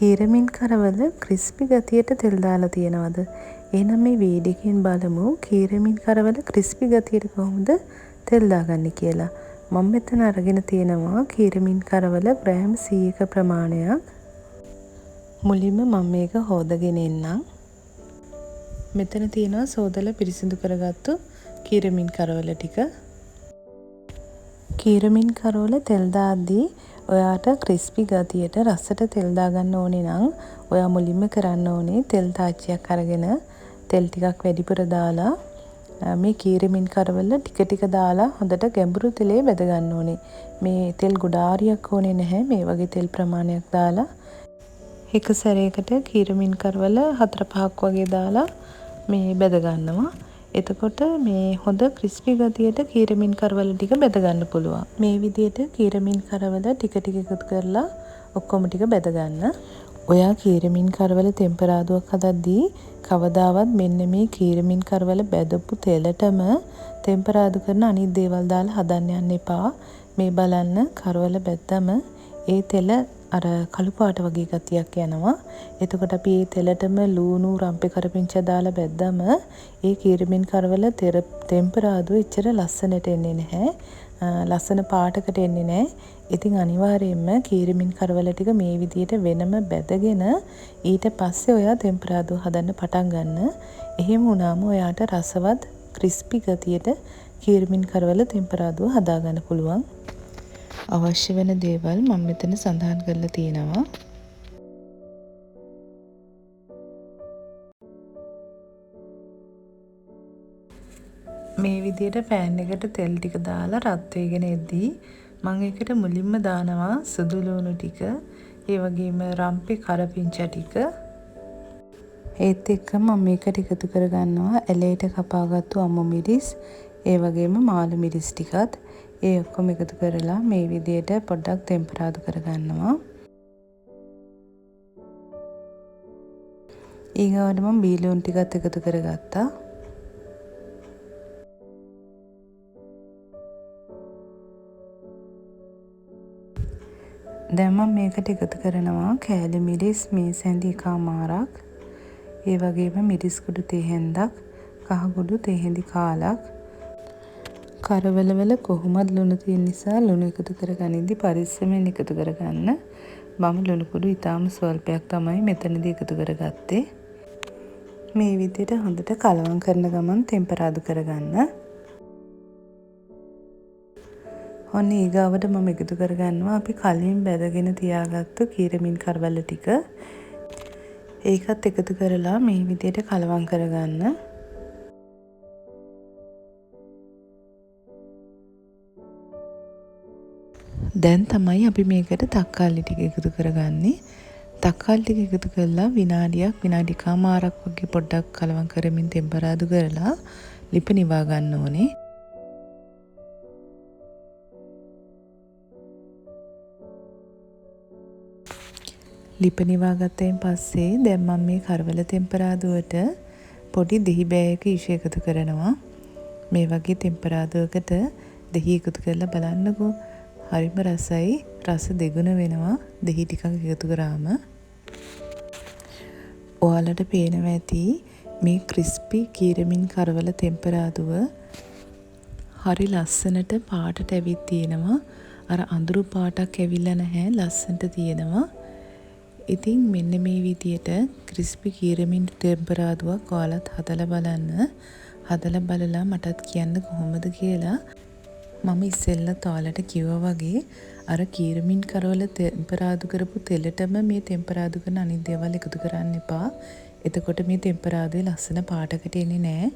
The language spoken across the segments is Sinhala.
කීරමින් කරවල ක්‍රිස්පි ගතියට තෙල් දාලා තියෙනවද? එහෙනම් මේ වීඩියෝ එකෙන් බලමු කීරමින් කරවල ක්‍රිස්පි ගතියට කොහොමද තෙල් දාගන්නේ කියලා. මම මෙතන අරගෙන තියෙනවා කීරමින් කරවල ග්‍රෑම් 100ක ප්‍රමාණයක්. මුලින්ම මම මේක හොදගෙන එන්නම්. මෙතන තියෙනවා සෝදලා පිරිසිදු කරගත්තු කීරමින් කරවල ටික. කීරමින් කරවල තෙල් දාද්දී ඔයාට ක්‍රිස්පි ගතියට රසට තෙල් දාගන්න ඕනේ නම් ඔයා මුලින්ම කරන්න ඕනේ තෙල් තාච්චියක් අරගෙන තෙල් ටිකක් වැඩිපුර දාලා මේ කීරමින් කරවල ටික ටික දාලා හොඳට ගැඹුරු තෙලේ බැද ගන්න ඕනේ. මේ තෙල් ගොඩාරියක් ඕනේ නැහැ. මේ වගේ තෙල් ප්‍රමාණයක් දාලා එක සැරයකට කීරමින් කරවල 4-5ක් වගේ දාලා මේ බැද ගන්නවා. එතකොට මේ හොඳ ක්‍රිස්පි ගතියට කීරමින් කරවල ටික බැද ගන්න පුළුවන්. මේ විදිහට කීරමින් කරවල ටික ටික එකතු කරලා ඔක්කොම ටික බැද ගන්න. ඔයා කීරමින් කරවල ටෙම්පරාදුවක් හදද්දී කවදාවත් මෙන්න මේ කීරමින් කරවල බැදපු තෙලටම ටෙම්පරාදු කරන අනිත් දේවල් දාලා හදන්න යන්න එපා. මේ බලන්න කරවල බැද්දම ඒ තෙල අර කළු පාට වගේ ගතියක් යනවා. එතකොට අපි මේ තෙලටම ලූණු රම්පේ කරපිංචා දාලා බැද්දම ඒ කීරමින් කරවල ටෙම්පරාදුව එච්චර ලස්සනට එන්නේ නැහැ. ලස්සන පාටකට එන්නේ නැහැ. ඉතින් අනිවාර්යයෙන්ම කීරමින් කරවල ටික මේ විදිහට වෙනම බැදගෙන ඊට පස්සේ ඔයා ටෙම්පරාදුව හදන්න පටන් ගන්න. එහෙම වුණාම ඔයාට රසවත් ක්‍රිස්පි ගතියට කීරමින් කරවල ටෙම්පරාදුව හදා ගන්න පුළුවන්. අවශ්‍ය වෙන දේවල් මම මෙතන සඳහන් කරලා තියෙනවා. මේ විදිහට පෑන් එකට තෙල් ටික දාලා රත් වෙගෙන එද්දී මම ඒකට මුලින්ම දානවා සුදු ලුණු ටික, ඒ වගේම රම්පේ කරපිංචා ටික. ඒත් එක්ක මම මේකට එකතු කරගන්නවා එලේට කපාගත්තු අමු මිරිස්, ඒ වගේම මාළු මිරිස් ටිකත්. ඒ ඔක්කොම එකතු කරලා මේ විදිහට පොඩ්ඩක් ටෙම්පරාදු කරගන්නවා. ඊගාවට මම බීලුන් ටිකත් එකතු කරගත්තා. දැන් මම මේකට එකතු කරනවා කෑලි මිරිස් මේසැඳි එකමාරක්, ඒ වගේම මිරිස් කුඩු තෙහෙන්දක්, කහ කුඩු තෙහෙන්දි කාලක්. කරවලවල කොහොමද ලුණු තියෙන නිසා ලුණු එකතු කරගනිද්දි පරිස්සමෙන් එකතු කරගන්න. මම ලුණු කුඩු ඊටාම ස්වල්පයක් තමයි මෙතනදී එකතු කරගත්තේ. මේ විදිහට හොඳට කලවම් කරන ගමන් ටෙම්පරාදු කරගන්න. ඔන්න ඊගාවට මම එකතු කරගන්නවා අපි කලින් බැදගෙන තියාගත්තු කීරමින් කරවල ටික. ඒකත් එකතු කරලා මේ විදිහට කලවම් කරගන්න. දැන් තමයි අපි මේකට තක්කාලි ටික එකතු කරගන්නේ. තක්කාලි ටික එකතු කරලා විනාඩි කමාරක් වගේ පොඩ්ඩක් කලවම් කරමින් ටෙම්පරාදු කරලා ලිප නිවා ගන්න ඕනේ. ලිප නිවා ගත්තයින් පස්සේ දැන් මම මේ කරවල ටෙම්පරාදුවට පොඩි දෙහි බෑයක ඉෂ එකතු කරනවා. මේ වගේ ටෙම්පරාදුවකට දෙහි එකතු කරලා බලන්නකෝ. හරිම රසයි. රස දෙගුණ වෙනවා දෙහි ටිකක් එකතු කරාම. ඔයාලට පේනවා ඇති මේ ක්‍රිස්පි කීරමින් කරවල ටෙම්පරාදුව හරි ලස්සනට පාටට ඇවිත් තියෙනවා. අර අඳුරු පාටක් ඇවිල්ලා නැහැ, ලස්සනට තියෙනවා. ඉතින් මෙන්න මේ විදියට ක්‍රිස්පි කීරමින් ටෙම්පරාදුවක් ඔයාලත් හදලා බලන්න. හදලා බලලා මටත් කියන්න කොහොමද කියලා. මම ඉස්සෙල්ලත් ඔයාලට කිව්වා වගේ අර කීරමින් කරවල ටෙම්පරාදු කරපු තෙලටම මේ ටෙම්පරාදු කරන අනිත් දේවල් එකතු කරන්න එපා. එතකොට මේ ටෙම්පරාදුවේ ලස්සන පාටකට එන්නේ නැහැ.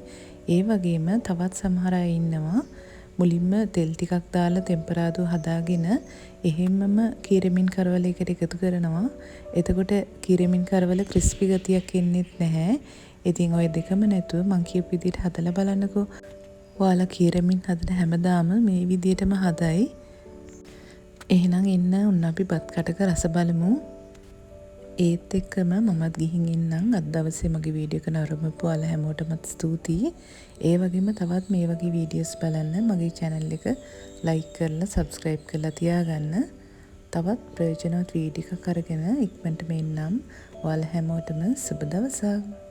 ඒ වගේම තවත් සමහර අය ඉන්නවා මුලින්ම තෙල් ටිකක් දාලා ටෙම්පරාදුව හදාගෙන එහෙම්මම කීරමින් කරවල එකට එකතු කරනවා. එතකොට කීරමින් කරවල ක්‍රිස්පි ගතියක් එන්නේත් නැහැ. ඉතින් ওই දෙකම නැතුව මං කියපු විදිහට හදලා බලන්නකෝ. ඔයාලා කීරමින් හදන හැමදාම මේ විදිහටම හදයි. එහෙනම් එන්න ඔන්න අපි බත් කටක රස බලමු. ඒත් එක්කම මමත් ගිහින් එන්නම්. අද දවසේ මගේ වීඩියෝ එක නරඹපු ඔයාලා හැමෝටමත් ස්තුතියි. ඒ වගේම තවත් මේ වගේ වීඩියෝස් බලන්න මගේ channel එක like කරලා subscribe කරලා තියාගන්න. තවත් ප්‍රයෝජනවත් වීඩියෝ එකක් අරගෙන ඉක්මනටම එන්නම්. ඔයාලා හැමෝටම සුබ දවසක්.